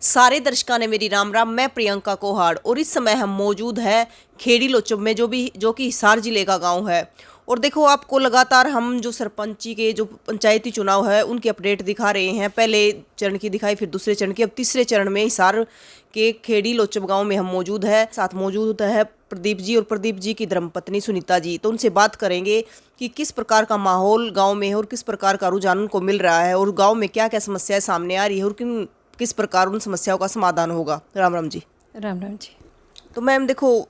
सारे दर्शकों ने मेरी राम राम। मैं प्रियंका कोहाड़ और इस समय हम मौजूद है खेड़ी लोचब में, जो कि हिसार जिले का गांव है। और देखो, आपको लगातार हम जो सरपंची के जो पंचायती चुनाव है उनकी अपडेट दिखा रहे हैं। पहले चरण की दिखाई, फिर दूसरे चरण की, अब तीसरे चरण में हिसार के खेड़ी लोचब गांव में हम मौजूद है। साथ मौजूद है प्रदीप जी और प्रदीप जी की धर्मपत्नी सुनीता जी। तो उनसे बात करेंगे कि किस प्रकार का माहौल गांव में है और किस प्रकार का रुझान उनको मिल रहा है और गांव में क्या क्या समस्याएं सामने आ रही है और किस प्रकार उन समस्याओं का समाधान होगा। राम राम जी। राम राम जी। तो मैम देखो,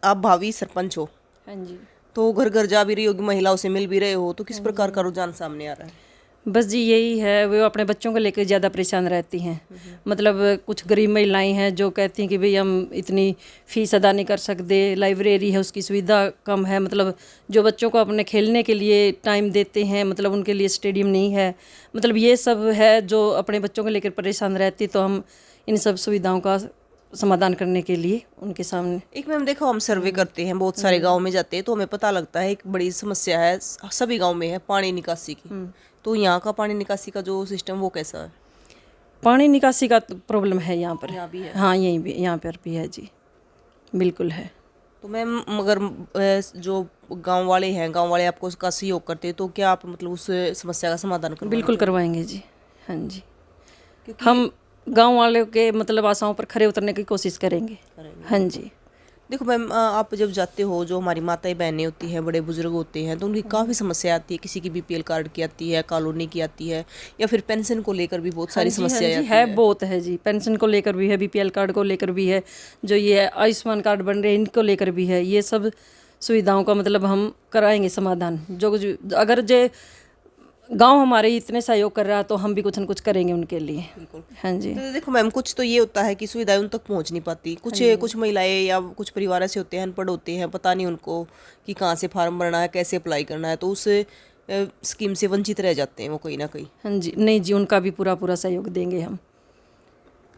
आप भावी सरपंच हो, हाँ जी। तो घर घर जा भी रही होगी, महिलाओं से मिल भी रहे हो, तो किस प्रकार का रुझान सामने आ रहा है? बस जी यही है, वो अपने बच्चों को लेकर ज़्यादा परेशान रहती हैं। मतलब कुछ गरीब महिलाएं हैं जो कहती हैं कि भाई हम इतनी फ़ीस अदा नहीं कर सकते, लाइब्रेरी है उसकी सुविधा कम है, मतलब जो बच्चों को अपने खेलने के लिए टाइम देते हैं, मतलब उनके लिए स्टेडियम नहीं है, मतलब ये सब है जो अपने बच्चों को लेकर परेशान रहती। तो हम इन सब सुविधाओं का समाधान करने के लिए उनके सामने एक मैम देखो, हम सर्वे करते हैं, बहुत सारे गांव में जाते हैं, तो हमें पता लगता है एक बड़ी समस्या है सभी गांव में है, पानी निकासी की। तो यहाँ का पानी निकासी का जो सिस्टम वो कैसा है? पानी निकासी का प्रॉब्लम है यहाँ पर। यहाँ भी है? हाँ, यहीं भी, यहाँ पर भी है जी, बिल्कुल है। तो मैम मगर जो गांव वाले हैं, गांव वाले आपको उसका सहयोग करते हैं, तो क्या आप मतलब उस समस्या का समाधान करवाएंगे? बिल्कुल करवाएंगे जी। हाँ जी, क्योंकि हम गांव वालों के मतलब आशाओं पर खरे उतरने की कोशिश करेंगे। हाँ जी। देखो मैम, आप जब जाते हो, जो हमारी माताएं बहनें होती हैं, बड़े बुजुर्ग होते हैं, तो उनकी काफ़ी समस्या आती है। किसी की बीपीएल कार्ड की आती है, कॉलोनी की आती है, या फिर पेंशन को लेकर भी बहुत सारी समस्याएं आती है। बहुत है जी, पेंशन को लेकर भी है, बीपीएल कार्ड को लेकर भी है, जो ये आयुष्मान कार्ड बन रहे हैं इनको लेकर भी है। ये सब सुविधाओं का मतलब हम कराएंगे समाधान। जो अगर जो गांव हमारे इतने सहयोग कर रहा है तो हम भी कुछ न कुछ करेंगे उनके लिए। बिल्कुल। हाँ जी। तो देखो मैम, कुछ तो ये होता है कि सुविधाएं उन तक पहुंच नहीं पाती। कुछ महिलाएं या कुछ परिवार ऐसे होते हैं, अनपढ़ होते हैं, पता नहीं उनको कि कहाँ से फार्म भरना है, कैसे अप्लाई करना है, तो उस स्कीम से वंचित रह जाते हैं वो कहीं ना कहीं। हाँ जी, नहीं जी, उनका भी पूरा पूरा सहयोग देंगे हम।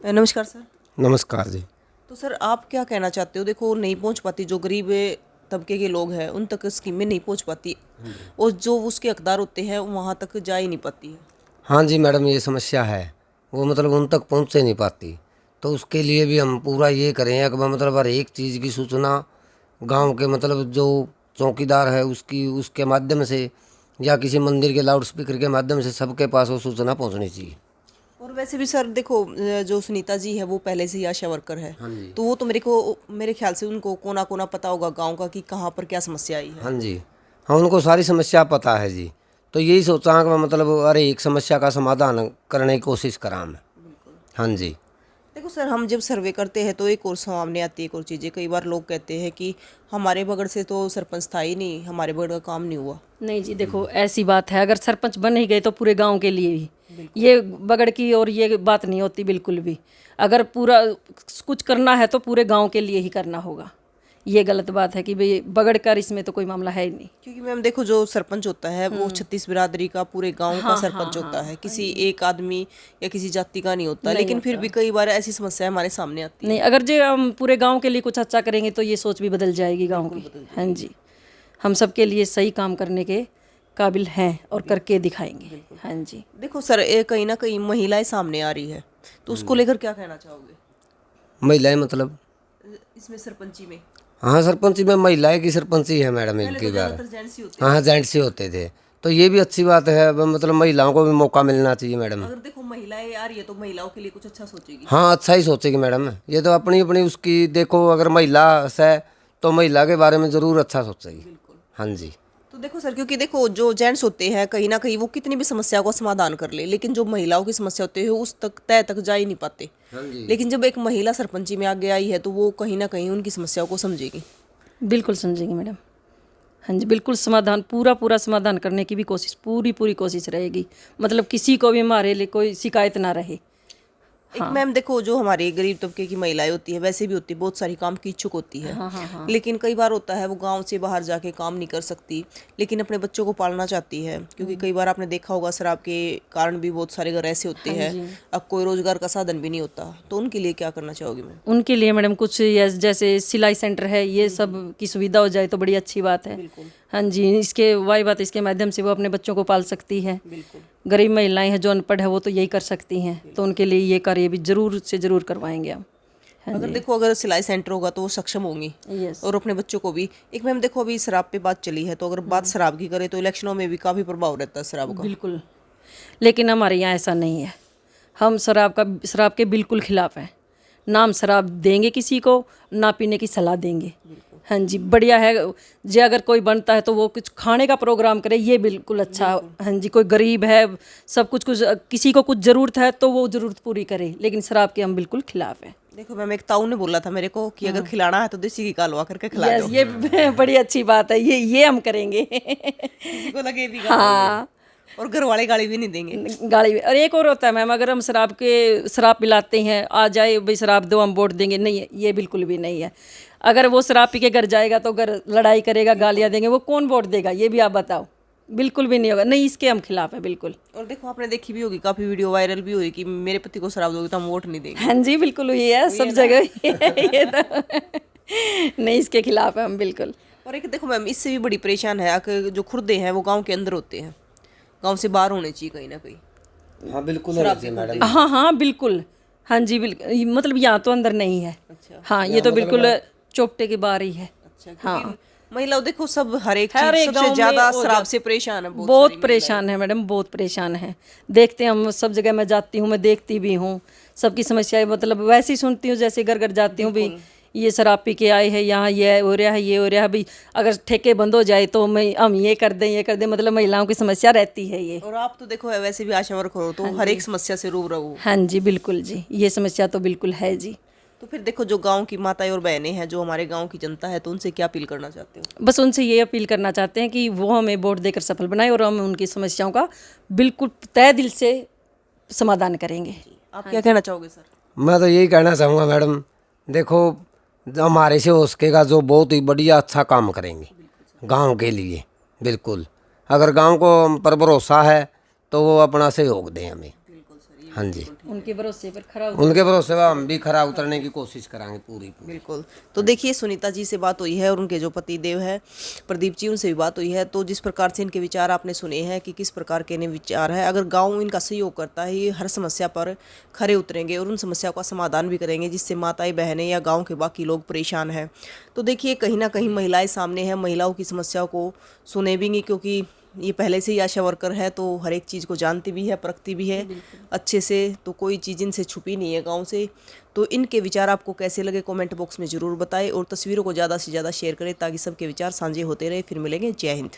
नमस्कार सर। नमस्कार जी। तो सर, आप क्या कहना चाहते हो? देखो, नहीं पहुंच पाती, जो गरीब तबके के लोग हैं उन तक स्कीम में नहीं पहुंच पाती, और जो उसके हकदार होते हैं वहाँ तक जा ही नहीं पाती है। हाँ जी मैडम, ये समस्या है, वो मतलब उन तक पहुँच नहीं पाती। तो उसके लिए भी हम पूरा ये करें कि मतलब हर एक चीज़ की सूचना गांव के मतलब जो चौकीदार है उसके माध्यम से या किसी मंदिर के लाउड स्पीकर के माध्यम से सबके पास वो सूचना पहुँचनी चाहिए। और वैसे भी सर देखो, जो सुनीता जी है वो पहले से ही आशा वर्कर है। हाँ जी। तो वो तो मेरे ख्याल से उनको कोना कोना पता होगा गांव का कि कहाँ पर क्या समस्या आई है। हाँ जी, हाँ उनको सारी समस्या पता है जी। तो यही सोचा कि मैं मतलब अरे एक समस्या का समाधान करने की कोशिश करा मैं। हाँ जी। देखो सर, हम जब सर्वे करते हैं तो एक और सामने आती है एक और चीज़ें। कई बार लोग कहते हैं कि हमारे बगड़ से तो सरपंच था ही नहीं, हमारे बगड़ का काम नहीं हुआ। नहीं जी, देखो ऐसी बात है, अगर सरपंच बन ही गए तो पूरे गांव के लिए ही, ये बगड़ की और ये बात नहीं होती बिल्कुल भी। अगर पूरा कुछ करना है तो पूरे गांव के लिए ही करना होगा। ये गलत बात है कि भाई बगड़ कर, इसमें तो कोई मामला है ही नहीं। क्योंकि मैम देखो, जो सरपंच होता है वो 36 बिरादरी का, पूरे गांव का सरपंच होता है, किसी एक आदमी या किसी जाति का नहीं होता। लेकिन फिर भी कई बार ऐसी समस्या हमारे सामने आती है। नहीं, अगर जो हम पूरे गांव के लिए कुछ अच्छा करेंगे तो ये सोच भी बदल जाएगी गांव की। हाँ जी, हम सबके लिए सही काम करने के काबिल हैं और करके दिखाएंगे। हाँ जी। देखो सर, कहीं ना कहीं महिलाएं सामने आ रही है, तो उसको लेकर क्या कहना चाहोगे? महिलाएं मतलब इसमें सरपंची में? हाँ, सरपंची में महिलाएं की सरपंची है मैडम इनकी बार। जेंट्स ही होते हाँ, जेंट्स ही होते थे, तो ये भी अच्छी बात है। मतलब महिलाओं को भी मौका मिलना चाहिए मैडम। अगर देखो महिलाएं आ रही है तो महिलाओं के लिए कुछ अच्छा सोचेगी। हाँ, अच्छा ही सोचेगी मैडम। ये तो अपनी अपनी उसकी देखो, अगर महिला है तो महिला के बारे में ज़रूर अच्छा सोचेगी। हाँ जी। तो देखो सर, क्योंकि देखो जो जेंट्स होते हैं कहीं ना कहीं वो कितनी भी समस्या को समाधान कर ले, लेकिन जो महिलाओं की समस्या होती है उस तय तक जा ही नहीं पाते। हाँ जी। लेकिन जब एक महिला सरपंची में आगे आई है तो वो कहीं ना कहीं उनकी समस्याओं को समझेगी। बिल्कुल समझेंगे मैडम। हाँ जी, बिल्कुल समाधान, पूरा पूरा समाधान करने की भी कोशिश, पूरी पूरी कोशिश रहेगी। मतलब किसी को भी हमारे लिए कोई शिकायत ना रहे। एक मैम देखो, जो हमारे गरीब तबके की महिलाएं होती है, वैसे भी होती है, बहुत सारी काम की इच्छुक होती है। लेकिन कई बार होता है वो गांव से बाहर जाके काम नहीं कर सकती, लेकिन अपने बच्चों को पालना चाहती है। क्योंकि कई बार आपने देखा होगा, शराब के कारण भी बहुत सारे घर ऐसे होते हैं, अब कोई रोजगार का साधन भी नहीं होता। तो उनके लिए क्या करना चाहोगी मैम? उनके लिए मैडम कुछ जैसे सिलाई सेंटर है, ये सब की सुविधा हो जाए तो बड़ी अच्छी बात है। हाँ जी, इसके वही बात, इसके माध्यम से वो अपने बच्चों को पाल सकती है। गरीब महिलाएं हैं जो अनपढ़ है वो तो यही कर सकती हैं, तो उनके लिए ये कार्य भी ज़रूर से ज़रूर करवाएंगे हम। अगर देखो अगर सिलाई सेंटर होगा तो वो सक्षम होंगी यस। और अपने बच्चों को भी। एक मैम देखो अभी शराब पे बात चली है, तो अगर बात शराब की करें तो इलेक्शनों में भी काफ़ी प्रभाव रहता है शराब का। बिल्कुल, लेकिन हमारे यहाँ ऐसा नहीं है। हम शराब के बिल्कुल खिलाफ हैं। नाम शराब देंगे किसी को, ना पीने की सलाह देंगे। हाँ जी, बढ़िया है जे अगर कोई बनता है तो वो कुछ खाने का प्रोग्राम करे, ये बिल्कुल अच्छा। हाँ जी, कोई गरीब है, सब कुछ किसी को कुछ ज़रूरत है तो वो ज़रूरत पूरी करे, लेकिन शराब के हम बिल्कुल खिलाफ हैं। देखो मैम एक ताऊ ने बोला था मेरे को कि अगर खिलाना है तो देसी घी कालवा करके खिला यस, दो। ये बड़ी अच्छी बात है, ये हम करेंगे। किसी को लगे भी हाँ, और घर वाले गाली भी नहीं देंगे। गाड़ी भी। और एक और होता है मैम, अगर हम शराब पिलाते हैं, आ जाए भाई शराब दो हम वोट देंगे, नहीं, ये बिल्कुल भी नहीं है। अगर वो शराब पी के घर जाएगा तो घर लड़ाई करेगा, गालियाँ देंगे, वो कौन वोट देगा, ये भी आप बताओ। बिल्कुल भी नहीं होगा, नहीं, इसके हम खिलाफ है बिल्कुल। और देखो आपने देखी भी होगी, काफी वीडियो वायरल भी हुई कि मेरे पति को शराब दोगे तो हम वोट नहीं देंगे। हाँ जी, बिल्कुल हुई है, सब जगह ये तो नहीं, इसके खिलाफ है हम बिल्कुल। और एक देखो मैम इससे भी बड़ी परेशान है कि जो खुर्दे हैं वो गांव के अंदर होते हैं, गांव से बाहर होने चाहिए कहीं ना कहीं। हाँ बिल्कुल मैडम। हाँ हाँ बिल्कुल, हाँ जी बिल्कुल, मतलब यहाँ तो अंदर नहीं है। अच्छा। हाँ, ये तो बिल्कुल चौपटे के बाहर ही है। अच्छा, हाँ महिला देखो सब हर एक चीज गाँव सबसे में ज्यादा हो शराब से परेशान है। बहुत परेशान है मैडम, बहुत परेशाान है। देखते हैं हम, सब जगह मैं जाती हूँ, मैं देखती भी हूँ सबकी समस्याएं, मतलब वैसे ही सुनती हूँ जैसे घर घर जाती हूँ भी, ये शराब पी के आए हैं, यहाँ ये हो रहा है, ये हो रहा है, भाई अगर ठेके बंद हो जाए तो हम ये कर दें, मतलब महिलाओं की समस्या रहती है ये। और आप तो देखो वैसे भी आशा वर्कर हो, तो हर एक समस्या से रूबरू हो। हाँ जी बिल्कुल जी, ये समस्या तो बिल्कुल है जी। तो फिर देखो जो गांव की माताएं और बहनें हैं, जो हमारे गांव की जनता है, तो उनसे क्या अपील करना चाहते हो? बस उनसे ये अपील करना चाहते हैं कि वो हमें वोट देकर सफल बनाए और हम उनकी समस्याओं का बिल्कुल तय दिल से समाधान करेंगे। आप क्या कहना चाहोगे सर? मैं तो यही कहना चाहूँगा मैडम, देखो हमारे से हो सकेगा जो बहुत ही बढ़िया अच्छा काम करेंगे गांव के लिए। बिल्कुल, अगर गांव को हम पर भरोसा है तो वो अपना सहयोग दें हमें। हाँ जी, उनके भरोसे पर खरा उनके भरोसे पर हम भी खरा उतरने की कोशिश करांगे पूरी। बिल्कुल। तो देखिए सुनीता जी से बात हुई है और उनके जो पति देव है प्रदीप जी, उनसे भी बात हुई है। तो जिस प्रकार से इनके विचार आपने सुने हैं कि किस प्रकार के इन्हें विचार है, अगर गांव इनका सहयोग करता है, ये हर समस्या पर खरे उतरेंगे और उन समस्याओं का समाधान भी करेंगे जिससे माताएं बहनें या गाँव के बाकी लोग परेशान हैं। तो देखिए कहीं ना कहीं महिलाएं सामने हैं, महिलाओं की समस्याओं को सुने भी, क्योंकि ये पहले से ही आशा वर्कर है तो हर एक चीज़ को जानती भी है, परखती भी है अच्छे से, तो कोई चीज़ इनसे छुपी नहीं है गांव से। तो इनके विचार आपको कैसे लगे कमेंट बॉक्स में ज़रूर बताएं और तस्वीरों को ज़्यादा से ज़्यादा शेयर करें ताकि सबके विचार साझे होते रहे। फिर मिलेंगे, जय हिंद।